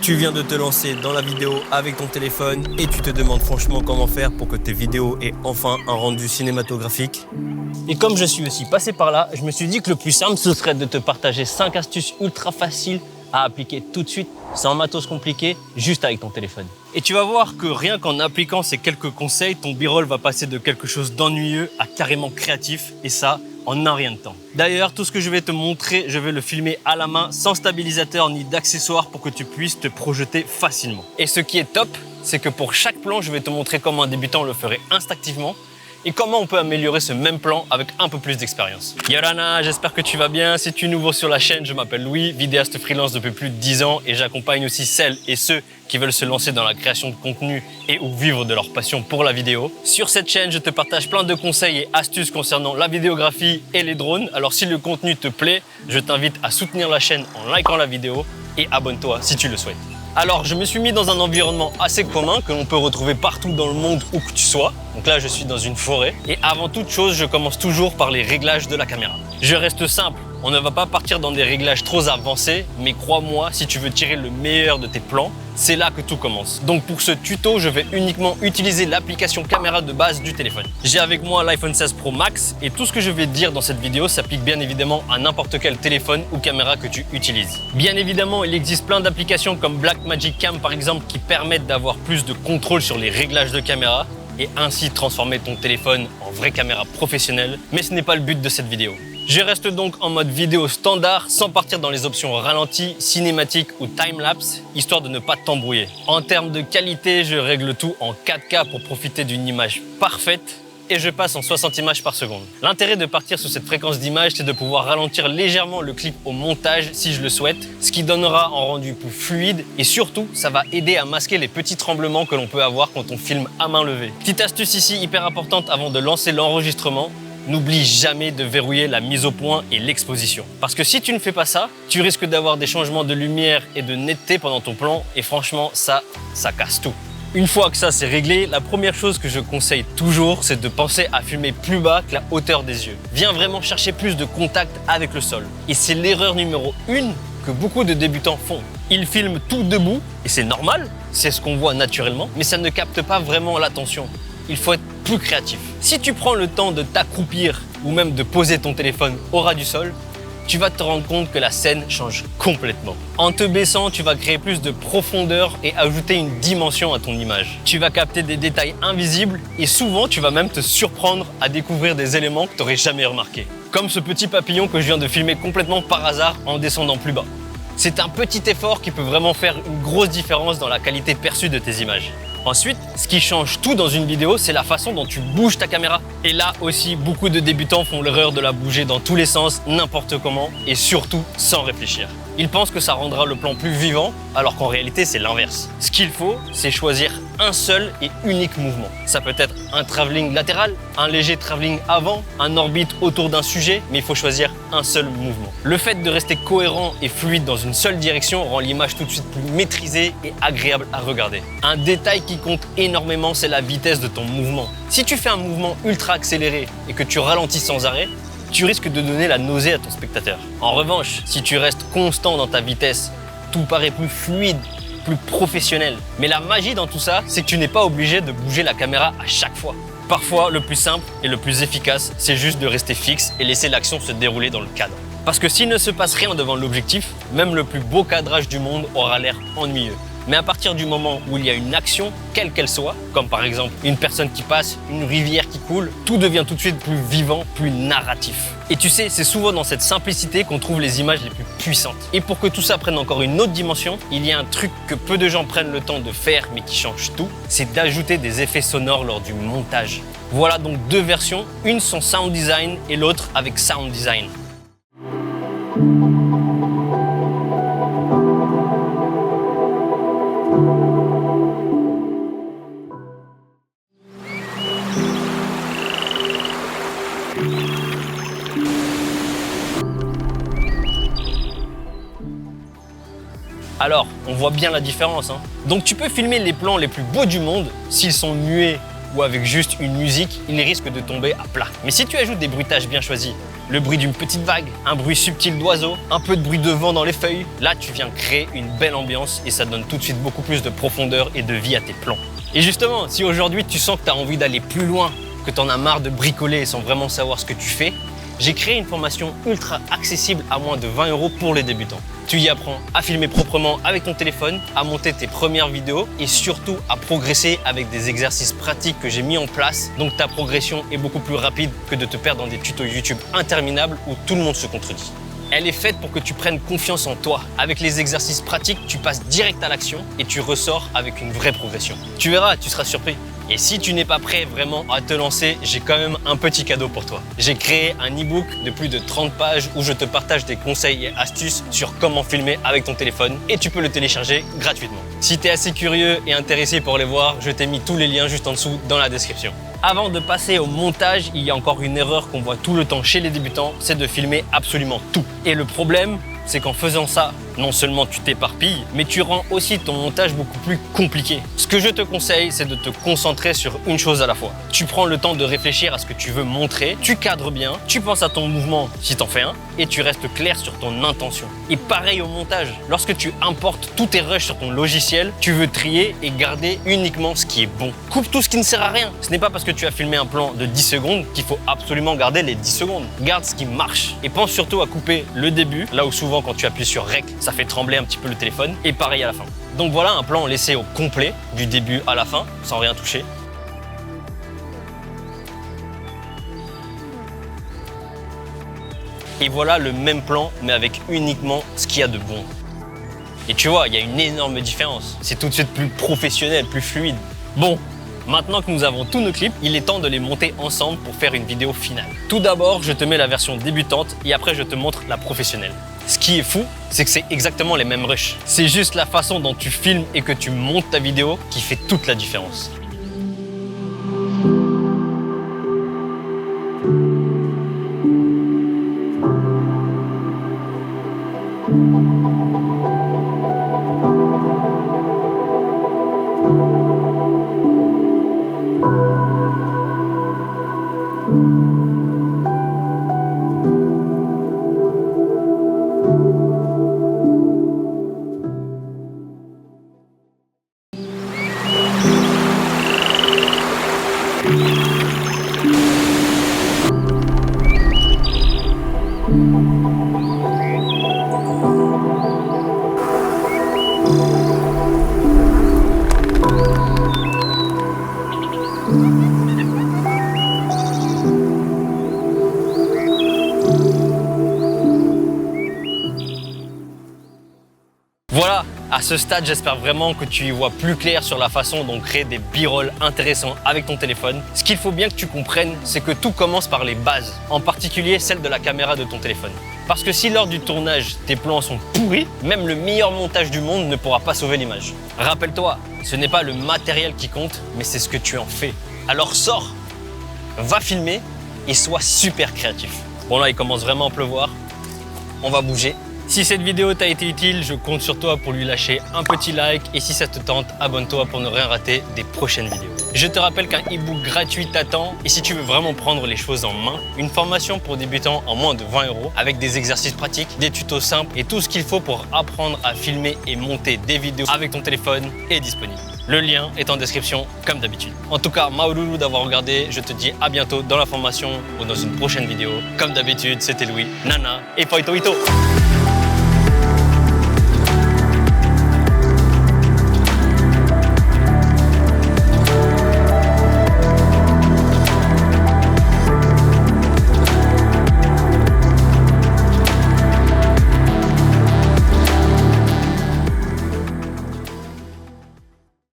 Tu viens de te lancer dans la vidéo avec ton téléphone et tu te demandes franchement comment faire pour que tes vidéos aient enfin un rendu cinématographique. Et comme je suis aussi passé par là, je me suis dit que le plus simple, ce serait de te partager 5 astuces ultra faciles à appliquer tout de suite, sans matos compliqué, juste avec ton téléphone. Et tu vas voir que rien qu'en appliquant ces quelques conseils, ton B-roll va passer de quelque chose d'ennuyeux à carrément créatif, et ça, en un rien de temps. D'ailleurs, tout ce que je vais te montrer, je vais le filmer à la main, sans stabilisateur ni d'accessoires pour que tu puisses te projeter facilement. Et ce qui est top, c'est que pour chaque plan, je vais te montrer comment un débutant le ferait instinctivement et comment on peut améliorer ce même plan avec un peu plus d'expérience. Yorana, j'espère que tu vas bien. Si tu es nouveau sur la chaîne, je m'appelle Louis, vidéaste freelance depuis plus de 10 ans et j'accompagne aussi celles et ceux qui veulent se lancer dans la création de contenu et ou vivre de leur passion pour la vidéo. Sur cette chaîne, je te partage plein de conseils et astuces concernant la vidéographie et les drones. Alors si le contenu te plaît, je t'invite à soutenir la chaîne en likant la vidéo et abonne-toi si tu le souhaites. Alors, je me suis mis dans un environnement assez commun que l'on peut retrouver partout dans le monde où que tu sois. Donc là, je suis dans une forêt. Et avant toute chose, je commence toujours par les réglages de la caméra. Je reste simple. On ne va pas partir dans des réglages trop avancés, mais crois-moi, si tu veux tirer le meilleur de tes plans, c'est là que tout commence. Donc pour ce tuto, je vais uniquement utiliser l'application caméra de base du téléphone. J'ai avec moi l'iPhone 16 Pro Max et tout ce que je vais te dire dans cette vidéo s'applique bien évidemment à n'importe quel téléphone ou caméra que tu utilises. Bien évidemment, il existe plein d'applications comme Blackmagic Cam par exemple qui permettent d'avoir plus de contrôle sur les réglages de caméra et ainsi transformer ton téléphone en vraie caméra professionnelle, mais ce n'est pas le but de cette vidéo. Je reste donc en mode vidéo standard sans partir dans les options ralenti, cinématique ou time-lapse, histoire de ne pas t'embrouiller. En termes de qualité, je règle tout en 4K pour profiter d'une image parfaite et je passe en 60 images par seconde. L'intérêt de partir sur cette fréquence d'image, c'est de pouvoir ralentir légèrement le clip au montage si je le souhaite, ce qui donnera un rendu plus fluide et surtout, ça va aider à masquer les petits tremblements que l'on peut avoir quand on filme à main levée. Petite astuce ici hyper importante avant de lancer l'enregistrement, n'oublie jamais de verrouiller la mise au point et l'exposition. Parce que si tu ne fais pas ça, tu risques d'avoir des changements de lumière et de netteté pendant ton plan et franchement, ça casse tout. Une fois que ça c'est réglé, la première chose que je conseille toujours, c'est de penser à filmer plus bas que la hauteur des yeux. Viens vraiment chercher plus de contact avec le sol. Et c'est l'erreur numéro 1 que beaucoup de débutants font. Ils filment tout debout et c'est normal, c'est ce qu'on voit naturellement, mais ça ne capte pas vraiment l'attention. Il faut être plus créatif. Si tu prends le temps de t'accroupir ou même de poser ton téléphone au ras du sol, tu vas te rendre compte que la scène change complètement. En te baissant, tu vas créer plus de profondeur et ajouter une dimension à ton image. Tu vas capter des détails invisibles et souvent, tu vas même te surprendre à découvrir des éléments que tu n'aurais jamais remarqués. Comme ce petit papillon que je viens de filmer complètement par hasard en descendant plus bas. C'est un petit effort qui peut vraiment faire une grosse différence dans la qualité perçue de tes images. Ensuite, ce qui change tout dans une vidéo, c'est la façon dont tu bouges ta caméra. Et là aussi, beaucoup de débutants font l'erreur de la bouger dans tous les sens, n'importe comment, et surtout sans réfléchir. Ils pensent que ça rendra le plan plus vivant, alors qu'en réalité, c'est l'inverse. Ce qu'il faut, c'est choisir un seul et unique mouvement. Ça peut être un travelling latéral, un léger travelling avant, un orbite autour d'un sujet, mais il faut choisir un seul mouvement. Le fait de rester cohérent et fluide dans une seule direction rend l'image tout de suite plus maîtrisée et agréable à regarder. Un détail qui compte énormément, c'est la vitesse de ton mouvement. Si tu fais un mouvement ultra accéléré et que tu ralentis sans arrêt, tu risques de donner la nausée à ton spectateur. En revanche, si tu restes constant dans ta vitesse, tout paraît plus fluide, plus professionnel. Mais la magie dans tout ça, c'est que tu n'es pas obligé de bouger la caméra à chaque fois. Parfois, le plus simple et le plus efficace, c'est juste de rester fixe et laisser l'action se dérouler dans le cadre. Parce que s'il ne se passe rien devant l'objectif, même le plus beau cadrage du monde aura l'air ennuyeux. Mais à partir du moment où il y a une action, quelle qu'elle soit, comme par exemple une personne qui passe, une rivière qui coule, tout devient tout de suite plus vivant, plus narratif. Et tu sais, c'est souvent dans cette simplicité qu'on trouve les images les plus puissantes. Et pour que tout ça prenne encore une autre dimension, il y a un truc que peu de gens prennent le temps de faire mais qui change tout, c'est d'ajouter des effets sonores lors du montage. Voilà donc deux versions, une sans sound design et l'autre avec sound design. Alors, on voit bien la différence, hein. Donc tu peux filmer les plans les plus beaux du monde, s'ils sont muets ou avec juste une musique, il risque de tomber à plat. Mais si tu ajoutes des bruitages bien choisis, le bruit d'une petite vague, un bruit subtil d'oiseau, un peu de bruit de vent dans les feuilles, là tu viens créer une belle ambiance et ça donne tout de suite beaucoup plus de profondeur et de vie à tes plans. Et justement, si aujourd'hui tu sens que tu as envie d'aller plus loin, que tu en as marre de bricoler sans vraiment savoir ce que tu fais, j'ai créé une formation ultra accessible à moins de 20 € pour les débutants. Tu y apprends à filmer proprement avec ton téléphone, à monter tes premières vidéos et surtout à progresser avec des exercices pratiques que j'ai mis en place. Donc ta progression est beaucoup plus rapide que de te perdre dans des tutos YouTube interminables où tout le monde se contredit. Elle est faite pour que tu prennes confiance en toi. Avec les exercices pratiques, tu passes direct à l'action et tu ressors avec une vraie progression. Tu verras, tu seras surpris. Et si tu n'es pas prêt vraiment à te lancer, j'ai quand même un petit cadeau pour toi. J'ai créé un e-book de plus de 30 pages où je te partage des conseils et astuces sur comment filmer avec ton téléphone et tu peux le télécharger gratuitement. Si tu es assez curieux et intéressé pour les voir, je t'ai mis tous les liens juste en dessous dans la description. Avant de passer au montage, il y a encore une erreur qu'on voit tout le temps chez les débutants, c'est de filmer absolument tout. Et le problème, c'est qu'en faisant ça, non seulement tu t'éparpilles, mais tu rends aussi ton montage beaucoup plus compliqué. Ce que je te conseille, c'est de te concentrer sur une chose à la fois. Tu prends le temps de réfléchir à ce que tu veux montrer, tu cadres bien, tu penses à ton mouvement si t'en fais un, et tu restes clair sur ton intention. Et pareil au montage, lorsque tu importes tous tes rushs sur ton logiciel, tu veux trier et garder uniquement ce qui est bon. Coupe tout ce qui ne sert à rien. Ce n'est pas parce que tu as filmé un plan de 10 secondes qu'il faut absolument garder les 10 secondes. Garde ce qui marche. Et pense surtout à couper le début, là où souvent quand tu appuies sur REC, ça fait trembler un petit peu le téléphone, et pareil à la fin. Donc voilà un plan laissé au complet, du début à la fin, sans rien toucher. Et voilà le même plan, mais avec uniquement ce qu'il y a de bon. Et tu vois, il y a une énorme différence. C'est tout de suite plus professionnel, plus fluide. Bon, maintenant que nous avons tous nos clips, il est temps de les monter ensemble pour faire une vidéo finale. Tout d'abord, je te mets la version débutante et après je te montre la professionnelle. Ce qui est fou, c'est que c'est exactement les mêmes rushs. C'est juste la façon dont tu filmes et que tu montes ta vidéo qui fait toute la différence. Voilà, à ce stade, j'espère vraiment que tu y vois plus clair sur la façon dont créer des b-rolls intéressants avec ton téléphone. Ce qu'il faut bien que tu comprennes, c'est que tout commence par les bases, en particulier celle de la caméra de ton téléphone. Parce que si lors du tournage, tes plans sont pourris, même le meilleur montage du monde ne pourra pas sauver l'image. Rappelle-toi, ce n'est pas le matériel qui compte, mais c'est ce que tu en fais. Alors sors, va filmer et sois super créatif. Bon là, il commence vraiment à pleuvoir. On va bouger. Si cette vidéo t'a été utile, je compte sur toi pour lui lâcher un petit like et si ça te tente, abonne-toi pour ne rien rater des prochaines vidéos. Je te rappelle qu'un e-book gratuit t'attend et si tu veux vraiment prendre les choses en main, une formation pour débutants en moins de 20 € avec des exercices pratiques, des tutos simples et tout ce qu'il faut pour apprendre à filmer et monter des vidéos avec ton téléphone est disponible. Le lien est en description comme d'habitude. En tout cas, maouloulou d'avoir regardé, je te dis à bientôt dans la formation ou dans une prochaine vidéo. Comme d'habitude, c'était Louis, Nana et Poito Ito.